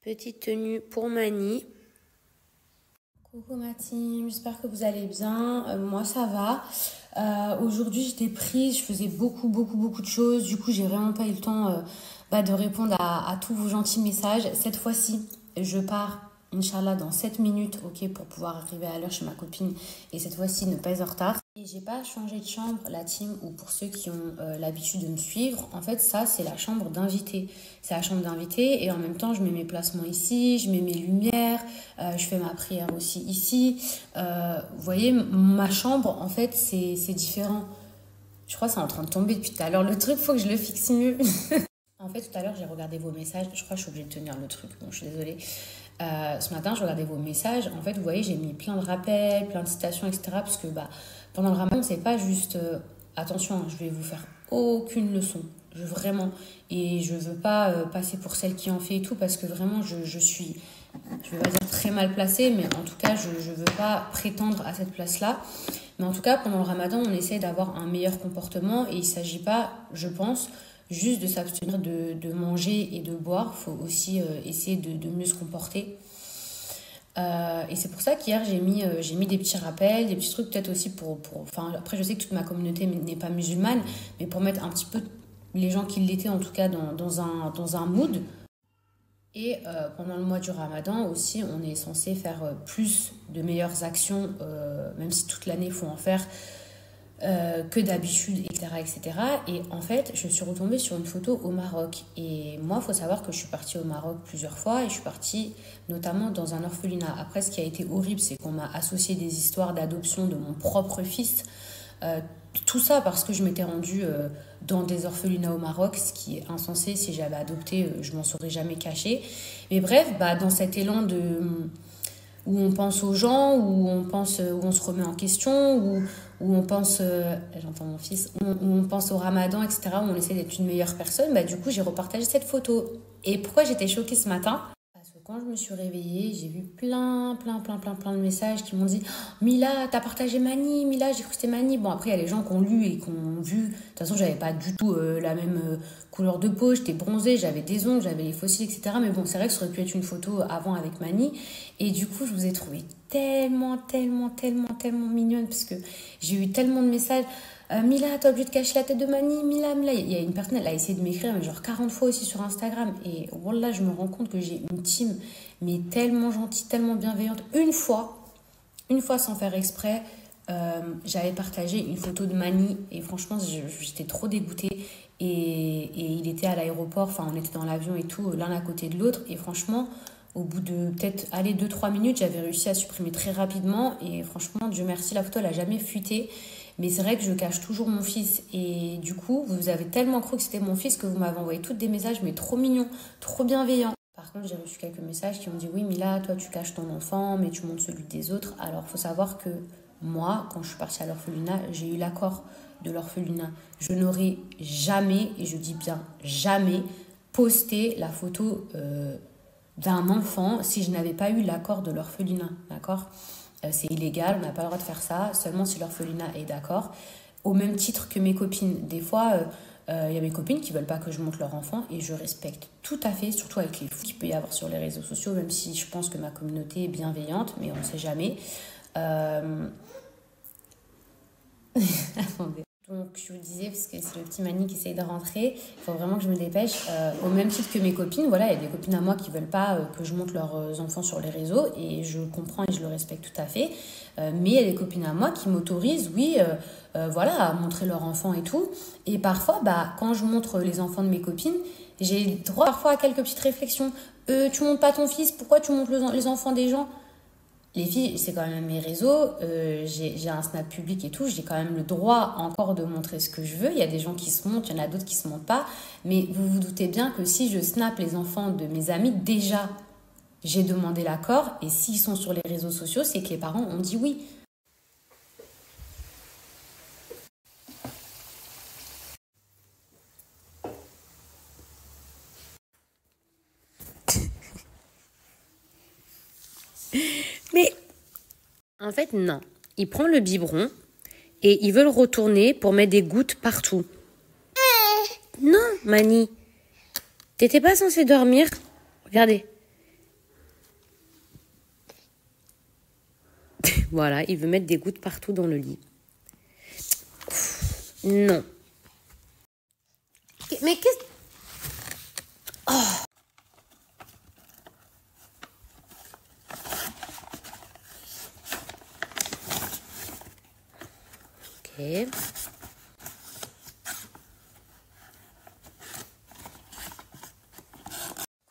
Petite tenue pour Mani. Coucou ma team, j'espère que vous allez bien. Moi ça va. Aujourd'hui j'étais prise, je faisais beaucoup de choses. Du coup j'ai vraiment pas eu le temps de répondre à tous vos gentils messages. Cette fois-ci je pars, Inch'Allah, dans 7 minutes, ok, pour pouvoir arriver à l'heure chez ma copine et cette fois-ci ne pas être en retard. Et j'ai pas changé de chambre, la team, ou pour ceux qui ont l'habitude de me suivre, en fait ça c'est la chambre d'invité. C'est la chambre d'invité et en même temps je mets mes placements ici, je mets mes lumières, je fais ma prière aussi ici. Vous voyez, ma chambre en fait c'est différent. Je crois que c'est en train de tomber depuis tout à l'heure. Le truc, faut que je le fixe mieux. En fait, tout à l'heure, j'ai regardé vos messages. Je crois que je suis obligée de tenir le truc. Bon, je suis désolée. Ce matin, je regardais vos messages. En fait, vous voyez, j'ai mis plein de rappels, plein de citations, etc. Parce que pendant le ramadan, c'est pas juste... attention, hein, je vais vous faire aucune leçon. Vraiment. Et je veux pas passer pour celle qui en fait et tout. Parce que vraiment, je suis... Je vais pas dire très mal placée. Mais en tout cas, je veux pas prétendre à cette place-là. Mais en tout cas, pendant le ramadan, on essaie d'avoir un meilleur comportement. Et il s'agit pas, je pense... juste de s'abstenir de manger et de boire. Il faut aussi essayer de mieux se comporter. Et c'est pour ça qu'hier, j'ai mis des petits rappels, des petits trucs peut-être aussi Enfin, après, je sais que toute ma communauté n'est pas musulmane, mais pour mettre un petit peu les gens qui l'étaient, en tout cas, dans un mood. Et pendant le mois du ramadan aussi, on est censé faire plus de meilleures actions, même si toute l'année, il faut en faire que d'habitude, etc. Et en fait, je suis retombée sur une photo au Maroc. Et moi, il faut savoir que je suis partie au Maroc plusieurs fois et je suis partie notamment dans un orphelinat. Après, ce qui a été horrible, c'est qu'on m'a associé des histoires d'adoption de mon propre fils. Tout ça parce que je m'étais rendue dans des orphelinats au Maroc, ce qui est insensé. Si j'avais adopté, je m'en serais jamais cachée. Mais bref, dans cet élan où on pense aux gens, où on se remet en question, où on pense, j'entends mon fils, où on pense au ramadan, etc., où on essaie d'être une meilleure personne, du coup, j'ai repartagé cette photo. Et pourquoi j'étais choquée ce matin ? Parce que quand je me suis réveillée, j'ai vu plein de messages qui m'ont dit « Mila, t'as partagé Mani, Mila, j'ai cru que c'était Mani ». Bon, après, il y a les gens qui ont lu et qui ont vu. De toute façon, j'avais pas du tout la même couleur de peau, j'étais bronzée, j'avais des ongles, j'avais les fossiles, etc. Mais bon, c'est vrai que ça aurait pu être une photo avant avec Mani. Et du coup, je vous ai trouvé tellement mignonne parce que j'ai eu tellement de messages. Mila, t'as obligé de cacher la tête de Mani, Mila. Il y a une personne, elle a essayé de m'écrire genre 40 fois aussi sur Instagram. Et voilà, je me rends compte que j'ai une team, mais tellement gentille, tellement bienveillante. Une fois, sans faire exprès, j'avais partagé une photo de Mani et franchement, j'étais trop dégoûtée. Et il était à l'aéroport, enfin, on était dans l'avion et tout, l'un à côté de l'autre. Et franchement, au bout de peut-être 2-3 minutes, j'avais réussi à supprimer très rapidement. Et franchement, Dieu merci, la photo, elle n'a jamais fuité. Mais c'est vrai que je cache toujours mon fils. Et du coup, vous avez tellement cru que c'était mon fils que vous m'avez envoyé toutes des messages, mais trop mignons, trop bienveillants. Par contre, j'ai reçu quelques messages qui ont dit « Oui, Mila, toi, tu caches ton enfant, mais tu montres celui des autres. » Alors, il faut savoir que moi, quand je suis partie à l'orphelinat, j'ai eu l'accord de l'orphelinat. Je n'aurais jamais, et je dis bien jamais, posté la photo d'un enfant si je n'avais pas eu l'accord de l'orphelinat, d'accord ? C'est illégal, on n'a pas le droit de faire ça, seulement si l'orphelinat est d'accord. Au même titre que mes copines. Des fois, il y a mes copines qui ne veulent pas que je montre leur enfant et je respecte tout à fait, surtout avec les fous qu'il peut y avoir sur les réseaux sociaux, même si je pense que ma communauté est bienveillante, mais on ne sait jamais. Attendez. Donc, je vous disais, parce que c'est le petit Mani qui essaye de rentrer, il faut vraiment que je me dépêche. Au même titre que mes copines, voilà, il y a des copines à moi qui ne veulent pas que je montre leurs enfants sur les réseaux, et je comprends et je le respecte tout à fait. Mais il y a des copines à moi qui m'autorisent, oui, à montrer leur enfant et tout. Et parfois, quand je montre les enfants de mes copines, j'ai droit parfois à quelques petites réflexions. Tu montres pas ton fils, pourquoi tu montres les enfants des gens ? Les filles, c'est quand même mes réseaux, j'ai un Snap public et tout, j'ai quand même le droit encore de montrer ce que je veux. Il y a des gens qui se montrent, il y en a d'autres qui se montrent pas. Mais vous vous doutez bien que si je snap les enfants de mes amis, déjà, j'ai demandé l'accord. Et s'ils sont sur les réseaux sociaux, c'est que les parents ont dit oui. Mais en fait, non. Il prend le biberon et il veut le retourner pour mettre des gouttes partout. Non, Mani. T'étais pas censée dormir. Regardez. Voilà, il veut mettre des gouttes partout dans le lit. Non. Mais qu'est-ce... Oh. Ok.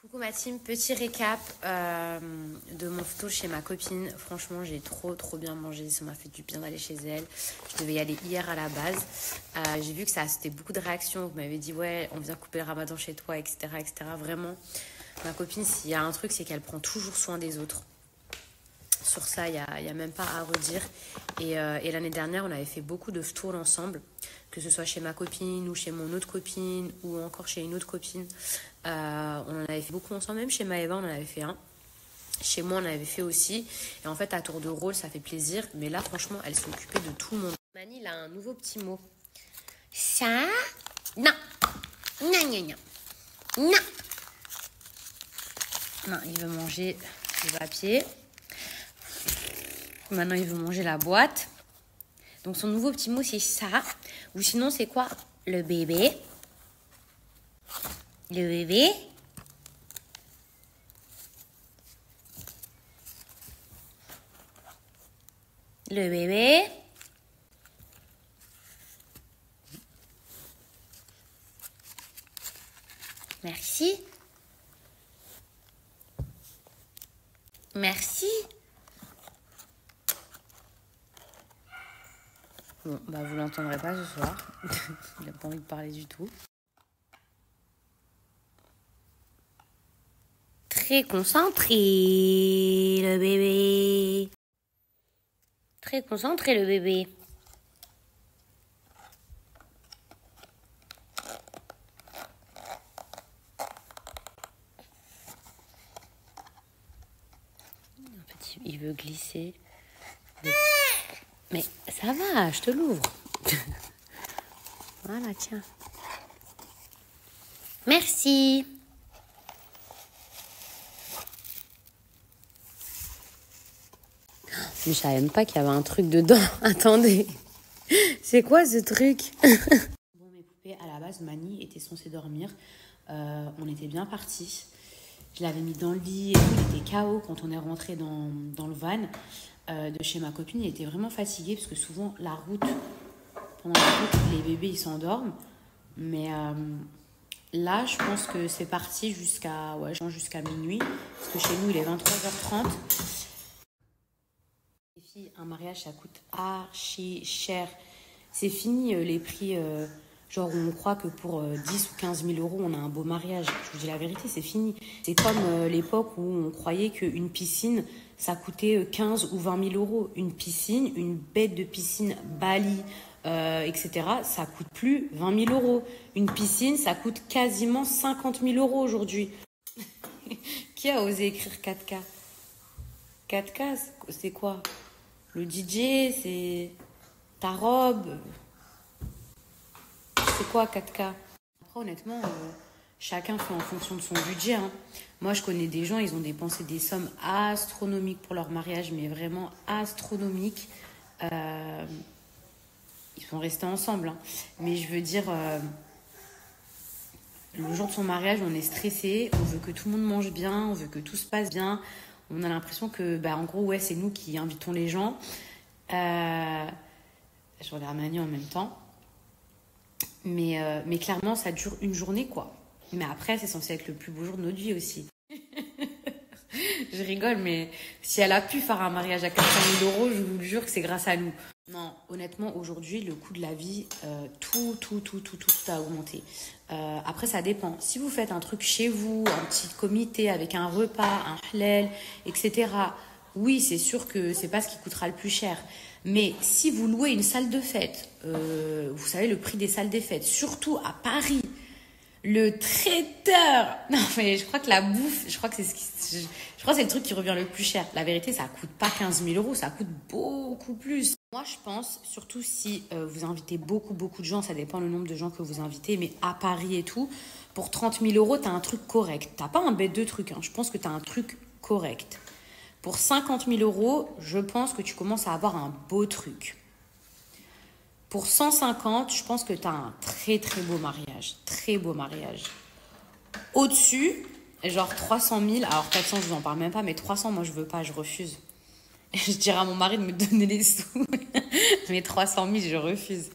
Coucou ma team, petit récap de mon photo chez ma copine. Franchement, j'ai trop bien mangé, ça m'a fait du bien d'aller chez elle. Je devais y aller hier à la base. J'ai vu que ça a suscité beaucoup de réactions. Vous m'avez dit ouais, on vient couper le ramadan chez toi, etc. etc. Vraiment, ma copine, s'il y a un truc, c'est qu'elle prend toujours soin des autres. Sur ça, il y a même pas à redire. Et l'année dernière, on avait fait beaucoup de tours ensemble, que ce soit chez ma copine ou chez mon autre copine ou encore chez une autre copine. On en avait fait beaucoup ensemble, même chez Maëva, on en avait fait un. Chez moi, on en avait fait aussi. Et en fait, à tour de rôle, ça fait plaisir. Mais là, franchement, elle s'est occupée de tout le monde. Mani, il a un nouveau petit mot. Ça, non. Non, non, non. Non. Non, il veut manger le papier. Maintenant, il veut manger la boîte. Donc, son nouveau petit mot, c'est ça. Ou sinon, c'est quoi? Le bébé. Le bébé. Le bébé. Merci. Merci. Bon, bah vous l'entendrez pas ce soir. Il n'a pas envie de parler du tout. Très concentré, le bébé. Très concentré, le bébé. Il veut glisser. Mais ça va, je te l'ouvre. Voilà, tiens. Merci. Mais je savais même pas qu'il y avait un truc dedans. Attendez. C'est quoi ce truc? Bon, mes poupées, à la base, Mani était censée dormir. On était bien partis. Je l'avais mis dans le lit et tout. Il était KO quand on est rentré dans le van de chez ma copine. Il était vraiment fatigué parce que souvent, pendant la route, les bébés, ils s'endorment. Mais là, je pense que c'est parti jusqu'à minuit. Parce que chez nous, il est 23h30. Les filles, un mariage, ça coûte archi cher. C'est fini les prix, genre où on croit que pour 10 ou 15 000 euros, on a un beau mariage. Je vous dis la vérité, c'est fini. C'est comme l'époque où on croyait qu'une piscine, ça coûtait 15 ou 20 000 euros. Une piscine, une bête de piscine Bali, etc., ça coûte plus 20 000 euros. Une piscine, ça coûte quasiment 50 000 euros aujourd'hui. Qui a osé écrire 4K? 4K, c'est quoi? Le DJ, c'est ta robe. C'est quoi 4K? Après, honnêtement, chacun fait en fonction de son budget. Hein. Moi, je connais des gens, ils ont dépensé des sommes astronomiques pour leur mariage, mais vraiment astronomiques. Ils sont restés ensemble. Hein. Mais je veux dire, le jour de son mariage, on est stressé, on veut que tout le monde mange bien, on veut que tout se passe bien. On a l'impression que, en gros, ouais, c'est nous qui invitons les gens. Je regarde Mani en même temps. Mais clairement, ça dure une journée, quoi. Mais après, c'est censé être le plus beau jour de notre vie aussi. Je rigole, mais si elle a pu faire un mariage à 400 000 euros, je vous le jure que c'est grâce à nous. Non, honnêtement, aujourd'hui, le coût de la vie, tout a augmenté. Après, ça dépend. Si vous faites un truc chez vous, un petit comité avec un repas, un halal, etc., oui, c'est sûr que c'est pas ce qui coûtera le plus cher. Mais si vous louez une salle de fête, vous savez le prix des salles des fêtes, surtout à Paris, le traiteur. Non, mais je crois que la bouffe, je crois que c'est le truc qui revient le plus cher. La vérité, ça coûte pas 15 000 euros, ça coûte beaucoup plus. Moi, je pense, surtout si vous invitez beaucoup de gens, ça dépend le nombre de gens que vous invitez, mais à Paris et tout, pour 30 000 euros, t'as un truc correct. T'as pas un bête de truc, hein. Je pense que t'as un truc correct. Pour 50 000 euros, je pense que tu commences à avoir un beau truc. Pour 150, je pense que tu as un très très beau mariage. Très beau mariage. Au-dessus, genre 300 000. Alors 400, je vous en parle même pas, mais 300, moi je veux pas, je refuse. Je dirais à mon mari de me donner les sous. Mais 300 000, je refuse.